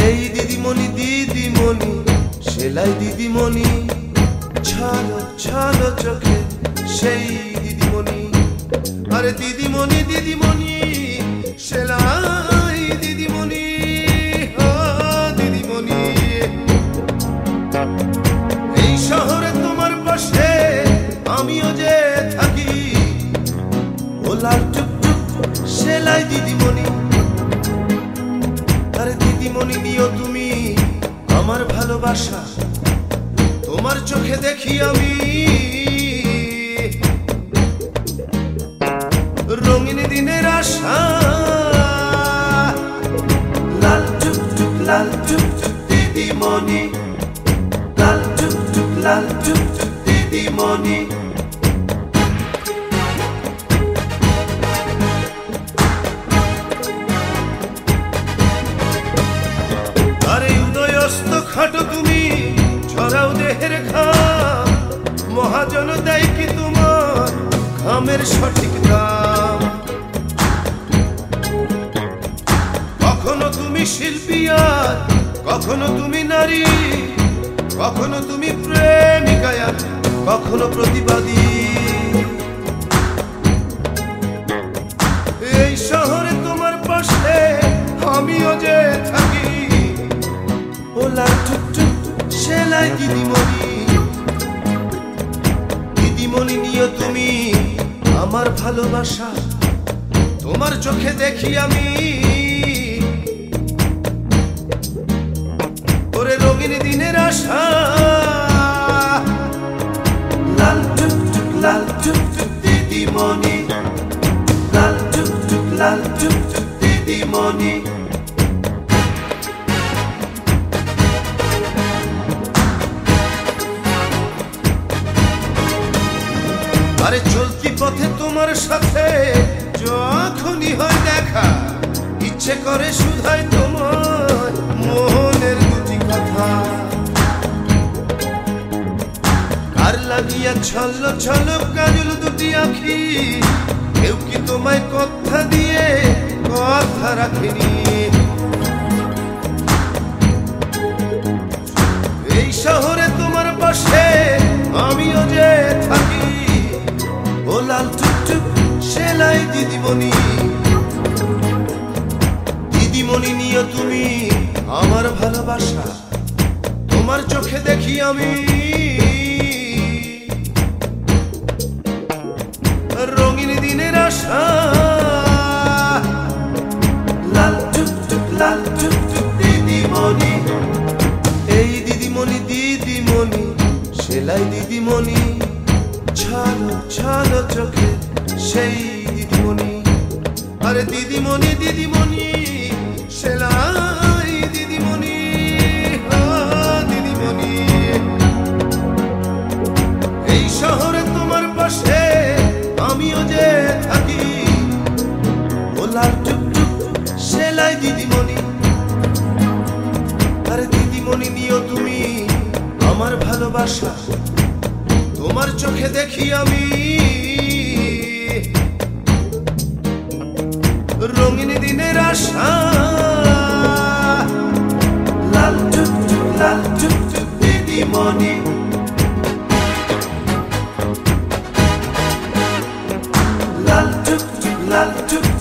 এই দিদিমণি দিদিমণি সেলাই দিদিমণি, ছালো ছালো চোখে সেই দিদিমণি। আরে দিদিমণি দিদিমণি সেলাই দিদিমণি, দিদিমণি। এই শহরে তোমার পাশে আমিও যে থাকি, ও লাল টুকটুক সেলাই দিদিমণি। আরে দিদিমণি দিও তুমি আমার ভালোবাসা, তোমার চোখে দেখি আমি রঙিন দিনের আশা। লাল টুকটুক দিদিমণি, লাল টুকটুক দিদিমণি। আরে উদয়স্ত খাটো তুমি, ছড়াও দেহের ঘাম, মহাজন দেয় কি তোমার ঘামের সঠিক দাম। কখনো তুমি শিল্পী আর কখনো তুমি নারী, কখনো তুমি প্রেমিকা আর কখনো প্রতিবাদী। এই শহরে তোমার পাশে আমিও যে থাকি, ও লাল টুকটুক সেলাই দিদিমণি। দিদিমণি নিও তুমি আমার ভালোবাসা, তোমার চোখে দেখি আমি ওরে রঙিন দিনের আশা। লাল টুকটুক দিদিমণি, লাল টুকটুক দিদিমণি। আরে চলতি পথে তোমার সাথে যখনই হয় দেখা, ইচ্ছে করে শুধাই তোমার মনের দুটি কথা। কার লাগিয়া ছল্ল ছল্ল কাজল দুটি আঁখি, কেউ কি তোমায় কথা দিয়ে কথা রাখেনি। এই শহরে তোমার পাশে আমিও যে থাকি, ও লাল টুকটুক সেলাই দিদিমণি। দিদিমণি নিও তুমি আমার ভালোবাসা, তোমার চোখে দেখি আমি রঙিন দিনের আশা। লাল টুকটুক দিদিমণি, এই দিদিমণি দিদিমণি সেলাই দিদিমণি, ছালো ছালো চোখে সেই দিদিমণি। আরে দিদিমণি দিদিমণি সেলাই দিদিমণি, দিদিমণি। এই শহরে তোমার পাশে আমিও যে থাকি, ও লাল টুকটুক সেলাই দিদিমণি। আরে দিদিমণি নিও তুমি আমার ভালোবাসা, তোমার চোখে দেখি আমি রঙিন দিনের আশা। লাল টুকটুক দিদিমণি, লাল টুকটুক